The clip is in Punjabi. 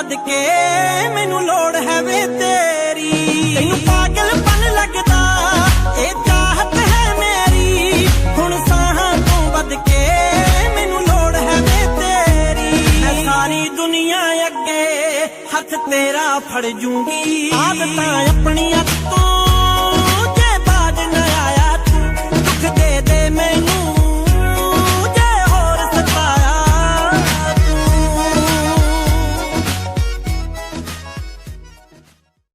ਵੱਧ ਕੇ ਮੈਨੂੰ ਲੋੜ ਹੈ ਵੇ ਤੇਰੀ। ਤੈਨੂੰ ਪਾਗਲਪਨ ਲੱਗਦਾ ਇਹ ਚਾਹਤ ਹੈ ਮੇਰੀ, ਹੁਣ ਸਾਹਾਂ ਤੋਂ ਵੱਧ ਕੇ ਮੈਨੂੰ ਲੋੜ ਹੈ ਵੇ ਤੇਰੀ। ਮੈਂ ਸਾਰੀ ਦੁਨੀਆ ਅੱਗੇ ਹੱਥ ਤੇਰਾ ਫੜ ਜੂੰਗੀ, ਆਦਤਾਂ ਆਪਣੀਆਂ ਤੋਂ